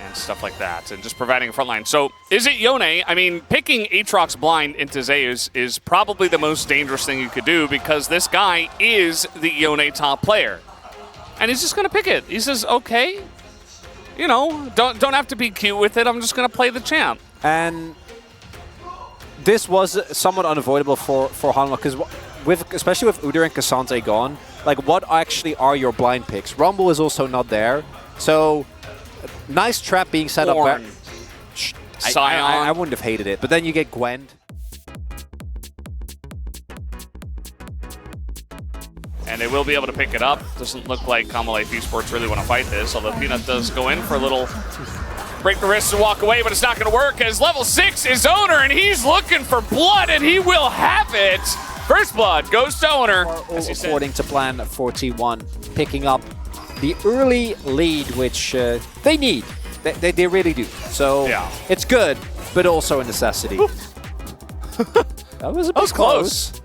and stuff like that, and just providing a front line. So is it Yone? I mean, picking Aatrox blind into Zeus is probably the most dangerous thing you could do because this guy is the Yone top player. And he's just going to pick it. He says, okay, you know, don't have to be cute with it. I'm just going to play the champ. And this was somewhat unavoidable for Hanwha because especially with Udyr and Cassandre gone, like what actually are your blind picks? Rumble is also not there. So nice trap being set up there. Sion. I wouldn't have hated it, but then you get Gwen. And they will be able to pick it up. Doesn't look like HLE Esports really want to fight this, although Peanut does go in for a little break the wrist and walk away, but it's not going to work as level 6 is Owner, and he's looking for blood, and he will have it. First blood goes to Owner. According to plan for T1, picking up the early lead, which they need. They really do. So yeah. It's good, but also a necessity. That was a bit close.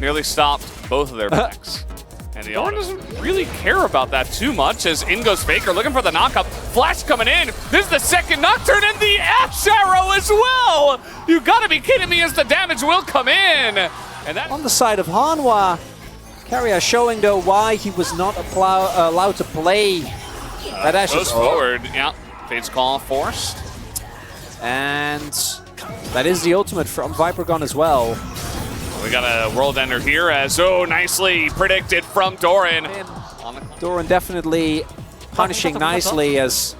Nearly stopped both of their backs. And the Owner doesn't really care about that too much as in goes Faker looking for the knockup. Flash coming in. This is the second Nocturne and the Ash Arrow as well. You gotta be kidding me as the damage will come in. And that on the side of Hanwha, Keria showing though why he was not allowed to play that Ash. Goes forward, yeah. Fade's call forced. And that is the ultimate from Vipergon as well. We got a World Ender here as, nicely predicted from Doran. Doran definitely punishing nicely as...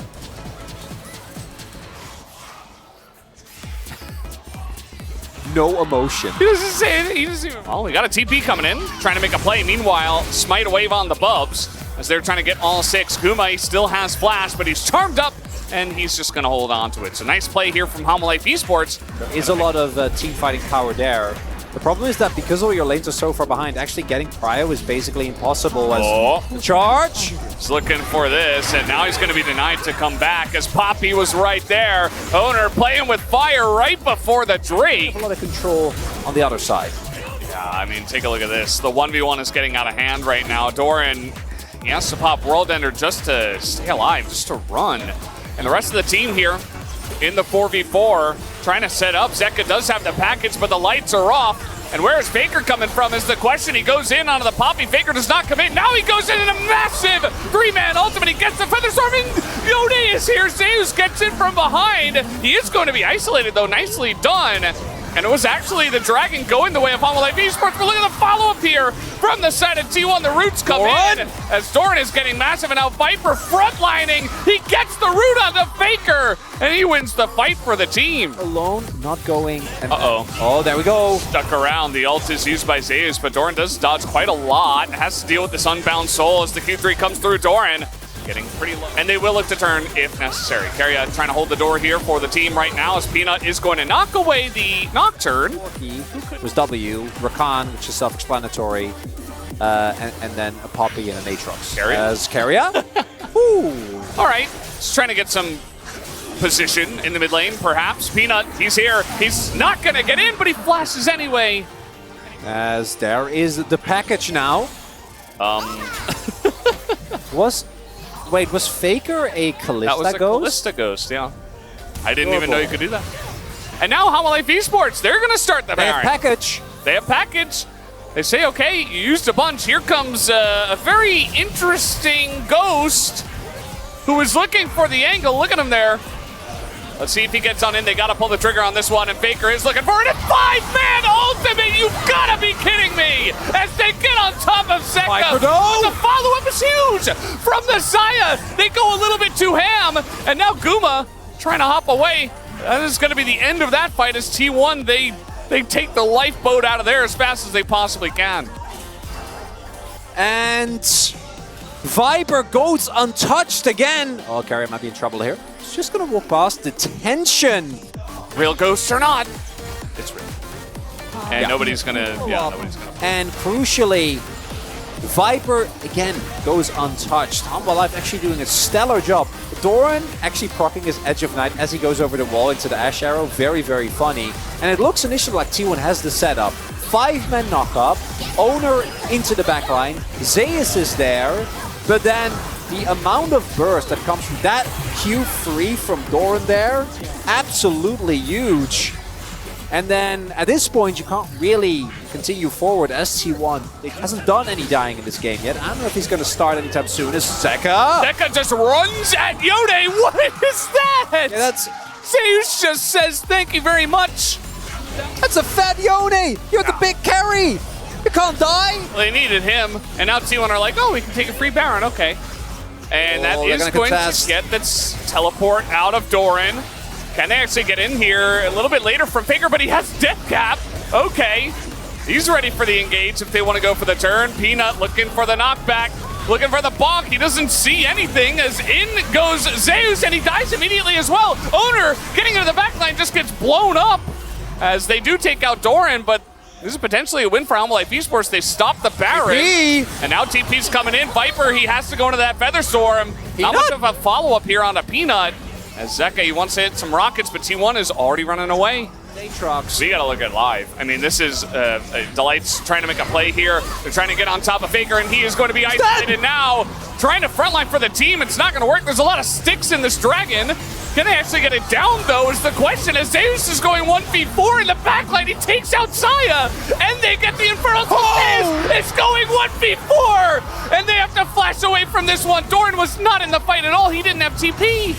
No emotion. He doesn't say anything. He doesn't even... Oh, we got a TP coming in, trying to make a play. Meanwhile, Smite a wave on the Bubs as they're trying to get all 6. Kuma, he still has Flash, but he's charmed up, and he's just going to hold on to it. So nice play here from HLE Esports. There is a lot of team fighting power there. The problem is that because all your lanes are so far behind, actually getting Prio is basically impossible. As the charge! He's looking for this, and now he's going to be denied to come back as Poppy was right there. Owner playing with fire right before the Drake. A lot of control on the other side. Yeah, I mean, take a look at this. The 1v1 is getting out of hand right now. Doran, he has to pop World Ender just to stay alive, just to run. And the rest of the team here in the 4v4 trying to set up. Zeka does have the package, but the lights are off. And where is Faker coming from is the question. He goes in onto the Poppy. Faker does not commit. Now he goes in a massive 3-man ultimate. He gets the Feather Storm, and Yone is here. Zeus gets in from behind. He is going to be isolated, though. Nicely done. And it was actually the Dragon going the way of HLE Esports. But look at the follow-up here from the side of T1. The roots come in as Doran is getting massive, and now Viper frontlining. He gets the root on the Faker, and he wins the fight for the team. Alone, not going. Oh, there we go. Stuck around. The ult is used by Zeus, but Doran does dodge quite a lot. Has to deal with this Unbound Soul as the Q3 comes through. Doran getting pretty low. And they will look to turn if necessary. Keria trying to hold the door here for the team right now as Peanut is going to knock away the Nocturne. Was W, Rakan, which is self-explanatory, and then a Poppy and an Aatrox. Keria? As Keria? All right, just trying to get some position in the mid lane, perhaps. Peanut, he's here. He's not going to get in, but he flashes anyway. As there is the package now. Wait, was Faker a Callista That was a Ghost? Callista Ghost, yeah. I didn't even know you could do that. And now HLE Esports, they're going to start the package. They have package. They say, okay, you used a bunch. Here comes a very interesting Ghost who is looking for the angle. Look at him there. Let's see if he gets on in. They got to pull the trigger on this one, and Faker is looking for it. A 5-man ultimate! You've got to be kidding me! As they get on top of Zeka. The follow-up is huge! From the Zaya, they go a little bit too ham, and now Guma trying to hop away. That is going to be the end of that fight as T1, they take the lifeboat out of there as fast as they possibly can. And Viper goes untouched again. Oh, Keria might be in trouble here. He's just going to walk past the tension. Real ghosts or not, it's real. And nobody's going to, nobody's going to. And crucially, Viper, again, goes untouched. Humble Life actually doing a stellar job. Doran actually proccing his Edge of Night as he goes over the wall into the Ash Arrow. Very, very funny. And it looks initially like T1 has the setup. 5-man knock-up, Owner into the backline, Zeus is there, but then the amount of burst that comes from that Q3 from Doran there, absolutely huge. And then at this point, you can't really continue forward as T1. He hasn't done any dying in this game yet. I don't know if he's going to start anytime soon. It's Zeka. Zeka just runs at Yone. What is that? Yeah, that's... Zeus just says thank you very much. That's a fat Yone. You're the big carry. You can't die. Well, they needed him, and now T1 are like, oh, we can take a free Baron. Okay. And that is going to get this teleport out of Doran. Can they actually get in here a little bit later from Faker, but he has Death Cap. Okay. He's ready for the engage if they want to go for the turn. Peanut looking for the knockback, looking for the bonk. He doesn't see anything as in goes Zeus, and he dies immediately as well. Owner getting into the backline just gets blown up as they do take out Doran, but this is potentially a win for Helm Life Esports. They stop the Baron, and now TP's coming in. Viper, he has to go into that Feather Storm. Not much of a follow-up here on a Peanut. As Zeka, he wants to hit some rockets, but T1 is already running away. We gotta look at live. I mean, this is Delight's trying to make a play here. They're trying to get on top of Faker, and he is going to be isolated now. Trying to frontline for the team. It's not gonna work. There's a lot of sticks in this Dragon. Can they actually get it down, though, is the question. As Zeus is going 1v4 in the backline, he takes out Saya, and they get the Infernal Assist. It's going 1v4, and they have to flash away from this one. Doran was not in the fight at all. He didn't have TP.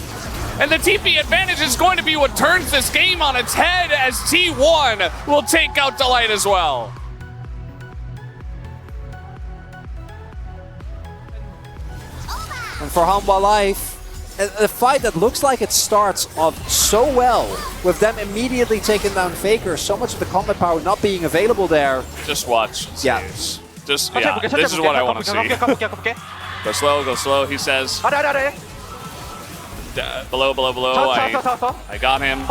And the TP advantage is going to be what turns this game on its head as T1 will take out Delight as well. And for Hanwha Life, a fight that looks like it starts off so well, with them immediately taking down Faker, so much of the combat power not being available there. Just watch. Yeah. This is what I want to see. Go slow, he says. Below. I got him.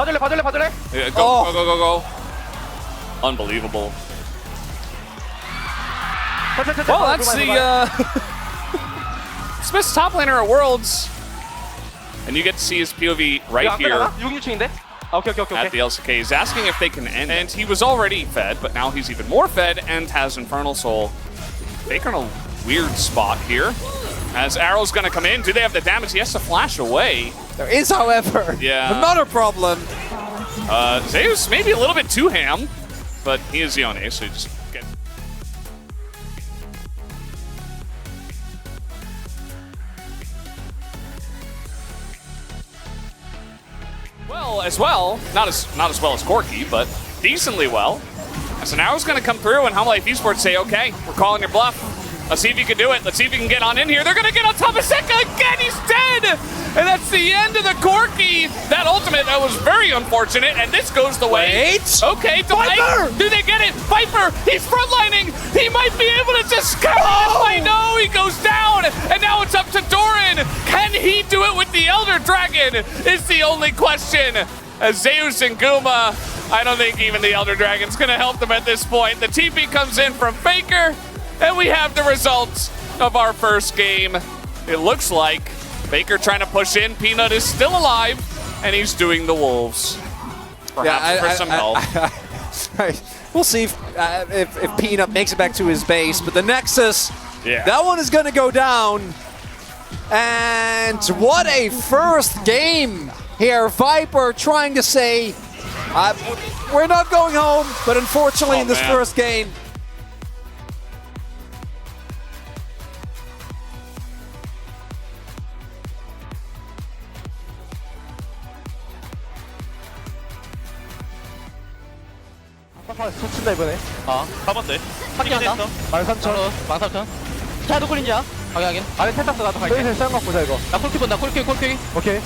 Go. Unbelievable. Well, that's the Smith's top laner at Worlds. And you get to see his POV right here at the LCK. He's asking if they can end. And he was already fed, but now he's even more fed and has Infernal Soul. Faker in a weird spot here. As Arrow's going to come in, do they have the damage? He has to flash away. There is, however, another problem. Zeus maybe a little bit too ham, but he is Yone, so just get. Well, not as well as Corki, but decently well. So now Arrow's going to come through, and Helm Life Esports say, okay, we're calling your bluff. Let's see if you can do it. Let's see if you can get on in here. They're going to get on top of Zeka again. He's dead. And that's the end of the Corki. That ultimate, that was very unfortunate. And this goes the way. Okay, Viper! Do they get it? Viper, he's frontlining. He might be able to just cover this fight. No, he goes down. And now it's up to Doran. Can he do it with the Elder Dragon? Is the only question. As Zeus and Guma, I don't think even the Elder Dragon's going to help them at this point. The TP comes in from Faker. And we have the results of our first game. It looks like Faker trying to push in. Peanut is still alive, and he's doing the Wolves. Perhaps for some help. We'll see if Peanut makes it back to his base. But the Nexus, that one is going to go down. And what a first game here. Viper trying to say, we're not going home. But unfortunately, in this first game, 손친다 이번에. 4번 돼. 확인한다. 13,000. 13,000. 자, 누굴인지야? 확인. 아래 텔타스 가도 갈게. 저기서 쌍각 보자 이거. 나 콜키 본다. 콜키. 오케이. 콜키.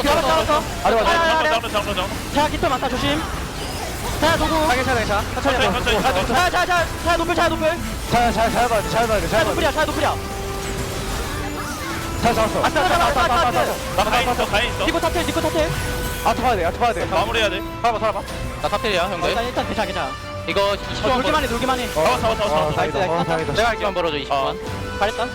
알았어. 아래. 자, 기타 많다. 조심. 자, 누구? 괜찮아. 천천히 해봐. 자, 높여. 잘 봐야 돼. 자, 높이야. 잘 잡았어. 나 가인 있어. 니코 탑텔. 아트 봐야 돼. 마무리해야 돼. 살아봐. 나 탑텔이야, 형들. 일단 괜찮아. 이거 20초 돌기만 해. 잡아. 다행이다. 내가 할게만 벌어줘, 20번. 잘했다.